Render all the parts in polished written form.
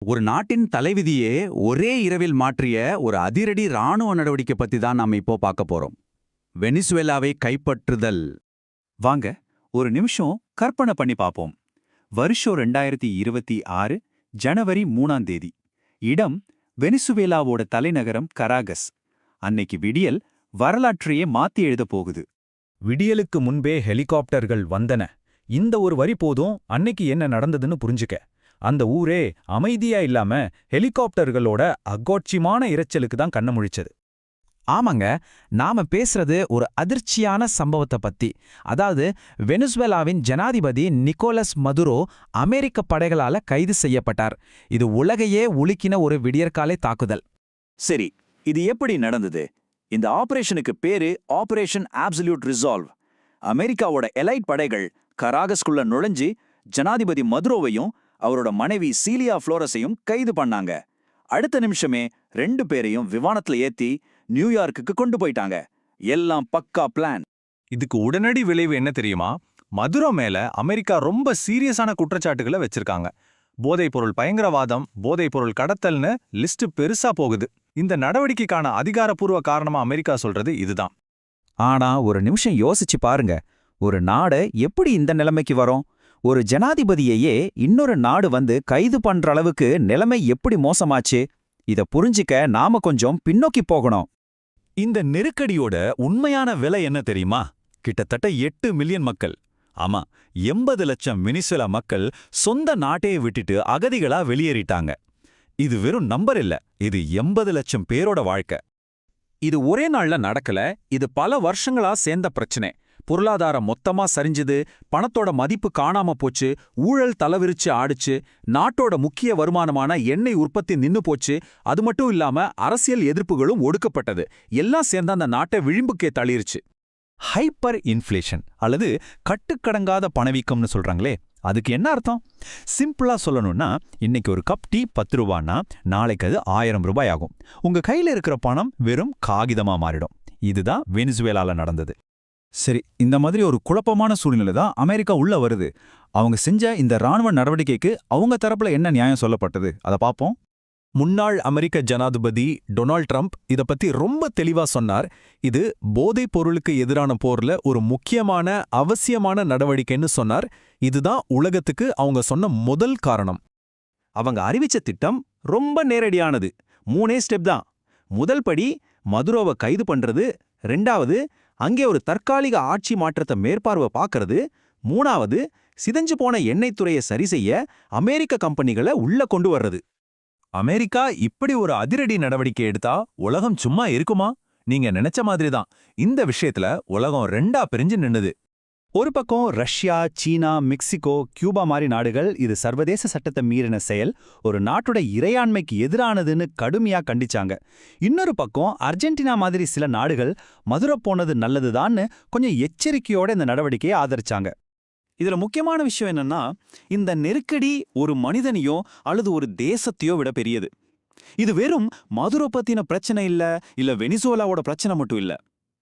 ஒரு நாட்டின் தலைவிதியே ஒரே இரவில் மாற்றிய ஒரு அதிரடி இராணுவ நடவடிக்கை பத்தி தான் நாம இப்போ பார்க்க போறோம். வெனிசுவேலாவை கைப்பற்றுதல். வாங்க ஒரு நிமிஷம் கற்பனை பண்ணி பார்ப்போம். வருஷம் 2026 ஜனவரி 3ஆம் தேதி. இடம் வெனிசுவேலாவோட தலைநகரம் கராகஸ். அன்னைக்கு விடியல் வரலாற்றையே மாத்தி எழுத போகுது. விடியலுக்கு முன்பே ஹெலிகாப்டர்கள் வந்தன. இந்த ஒரு வரி போதும் அன்னைக்கு என்ன நடந்ததுன்னு புரிஞ்சுக்க. அந்த ஊரே அமைதியா இல்லாம ஹெலிகாப்டர்களோட அகோட்சிமான இரைச்சலுக்கு தான் கண்ண முழிச்சது. ஆமாங்க, நாம பேசுறது ஒரு அதிர்ச்சியான சம்பவத்தை பத்தி. அதாவது வெனிசுவேலாவின் ஜனாதிபதி நிக்கோலஸ் மதுரோ அமெரிக்க படைகளால கைது செய்யப்பட்டார். இது உலகையே உலுக்கின ஒரு விடியற்காலை தாக்குதல். சரி, இது எப்படி நடந்தது? இந்த ஆபரேஷனுக்கு பேரு ஆபரேஷன் ஆப்சல்யூட் ரிசால்வ். அமெரிக்காவோட எலைட் படைகள் கராகஸ்குள்ள நுழைஞ்சு ஜனாதிபதி மதுரோவையும் அவரோட மனைவி சீலியா ஃப்ளோரஸையும் கைது பண்ணாங்க. அடுத்த நிமிஷமே 2 பேரையும் விமானத்துல ஏத்தி நியூயார்க்குக்கு கொண்டு போயிட்டாங்க. எல்லாம் பக்கா பிளான். இதுக்கு உடனடி விளைவு என்ன தெரியுமா? மதுரோ மேல அமெரிக்கா ரொம்ப சீரியஸான குற்றச்சாட்டுகளை வச்சிருக்காங்க. போதைப்பொருள் பயங்கரவாதம், போதைப்பொருள் கடத்தல்னு லிஸ்ட் பெருசா போகுது. இந்த நடவடிக்கைக்கான அதிகாரப்பூர்வ காரணமா அமெரிக்கா சொல்றது இதுதான். ஆனா ஒரு நிமிஷம் யோசிச்சு பாருங்க, ஒரு நாடு எப்படி இந்த நிலைமைக்கு வரும்? ஒரு ஜனாதிபதியையே இன்னொரு நாடு வந்து கைது பண்ற அளவுக்கு நிலைமை எப்படி மோசமாச்சு? இத புரிஞ்சிக்க நாம கொஞ்சம் பின்னோக்கி போகணும். இந்த நெருக்கடியோட உண்மையான விலை என்ன தெரியுமா? கிட்டத்தட்ட 8 மில்லியன் மக்கள். ஆமா, 80 லட்சம் வெனிசுவேலா மக்கள் சொந்த நாட்டையே விட்டுட்டு அகதிகளா வெளியேறிட்டாங்க. இது வெறும் நம்பர் இல்ல, இது 80 லட்சம் பேரோட வாழ்க்கை. இது ஒரே நாள்ல நடக்கல, இது பல வருஷங்களா சேர்ந்த பிரச்சனை. பொருளாதாரம் மொத்தமா சரிஞ்சுது, பணத்தோட மதிப்பு காணாம போச்சு, ஊழல் தலவிரிச்சு ஆடுச்சு, நாட்டோட முக்கிய வருமானமான எண்ணெய் உற்பத்தி நின்னு போச்சு. அது மட்டும் இல்லாம அரசியல் எதிர்ப்புகளும் ஒடுக்கப்பட்டது. எல்லாம் சேர்ந்து அந்த நாட்டை விளிம்புக்கே தள்ளிருச்சு. ஹைப்பர் இன்ஃப்ளேஷன் அல்லது கட்டுக்கடங்காத பணவீக்கம்னு சொல்றாங்களே, அதுக்கு என்ன அர்த்தம்? சிம்பிளா சொல்லணும்னா, இன்னைக்கு ஒரு கப் டீ 10 ரூபான்னா நாளைக்கு அது 1000 ரூபாய் ஆகும். உங்க கையில இருக்கிற பணம் வெறும் காகிதமா மாறிடும். இதுதான் வெனிசுவேலால நடந்தது. சரி, இந்த மாதிரி ஒரு குழப்பமான சூழ்நிலை தான் அமெரிக்கா உள்ள வருது. அவங்க செஞ்ச இந்த இராணுவ நடவடிக்கைக்கு அவங்க தரப்புல என்ன நியாயம் சொல்லப்பட்டது, அதை பார்ப்போம். முன்னாள் அமெரிக்க ஜனாதிபதி டொனால்ட் ட்ரம்ப் இத பத்தி ரொம்ப தெளிவா சொன்னார். இது போதைப் பொருளுக்கு எதிரான போர்ல ஒரு முக்கியமான அவசியமான நடவடிக்கைன்னு சொன்னார். இதுதான் உலகத்துக்கு அவங்க சொன்ன முதல் காரணம். அவங்க அறிவிச்ச திட்டம் ரொம்ப நேரடியானது. 3 ஸ்டெப் தான். முதல் படி மதுரோவை கைது பண்றது, 2வது அங்கே ஒரு தற்காலிக ஆட்சி மாற்றத்தை மேற்பார்வை பார்க்கறது, 3வது சிதைஞ்சு போன எண்ணெய் துறையை சரி செய்ய அமெரிக்க கம்பெனிகளை உள்ள கொண்டு வர்றது. அமெரிக்கா இப்படி ஒரு அதிரடி நடவடிக்கை எடுத்தா உலகம் சும்மா இருக்குமா? நீங்க நினைச்ச மாதிரி தான். இந்த விஷயத்துல உலகம் 2ஆ பிரிஞ்சு நின்னுது. ஒரு பக்கம் ரஷ்யா, சீனா, மெக்சிகோ, கியூபா மாதிரி நாடுகள் இது சர்வதேச சட்டத்தை மீறின செயல், ஒரு நாட்டோட இறையாண்மைக்கு எதிரானதுன்னு கடுமையா கண்டிச்சாங்க. இன்னொரு பக்கம் அர்ஜென்டினா மாதிரி சில நாடுகள் மதுரை போனது நல்லதுதான்னு கொஞ்சம் எச்சரிக்கையோட இந்த நடவடிக்கையை ஆதரிச்சாங்க. இதுல முக்கியமான விஷயம் என்னன்னா, இந்த நெருக்கடி ஒரு மனிதனையோ அல்லது ஒரு தேசத்தையோ விட பெரியது. இது வெறும் மதுரை பத்தின பிரச்சனை இல்ல வெனிசுவேலாவோட பிரச்சனை மட்டும் இல்ல.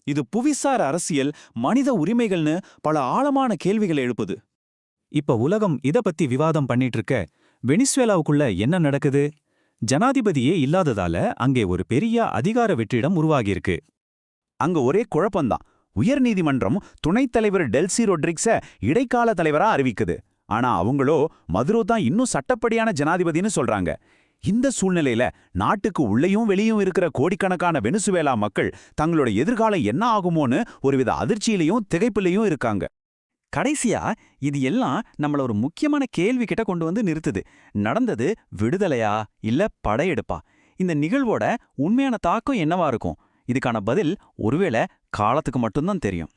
இது புவிசார் அரசியல், மனித உரிமைகள்னு பல ஆழமான கேள்விகளை எழுப்புது. இப்ப உலகம் இத பத்தி விவாதம் பண்ணிட்டு இருக்க, வெனிசுவேலாவுக்குள்ள என்ன நடக்குது? ஜனாதிபதியே இல்லாததால அங்கே ஒரு பெரிய அதிகார வெற்றிடம் உருவாகியிருக்கு. அங்க ஒரே குழப்பம்தான். உயர்நீதிமன்றம் துணைத் தலைவர் டெல்சி ரொட்ரிக்ஸ இடைக்கால தலைவரா அறிவிக்குது. ஆனா அவங்களோ மதுரோ தான் இன்னும் சட்டப்படியான ஜனாதிபதினு சொல்றாங்க. இந்த சூழ்நிலையில நாட்டுக்கு உள்ளேயும் வெளியும் இருக்கிற கோடிக்கணக்கான வெனிசுவேலா மக்கள் தங்களோட எதிர்காலம் என்ன ஆகுமோன்னு ஒருவித அதிர்ச்சியிலையும் திகைப்பிலையும் இருக்காங்க. கடைசியா இது எல்லாம் நம்மள ஒரு முக்கியமான கேள்வி கிட்ட கொண்டு வந்து நிறுத்துது. நடந்தது விடுதலையா இல்ல படையெடுப்பா? இந்த நிகழ்வோட உண்மையான தாக்கம் என்னவா இருக்கும்? இதுக்கான பதில் ஒருவேளை காலத்துக்கு மட்டும்தான் தெரியும்.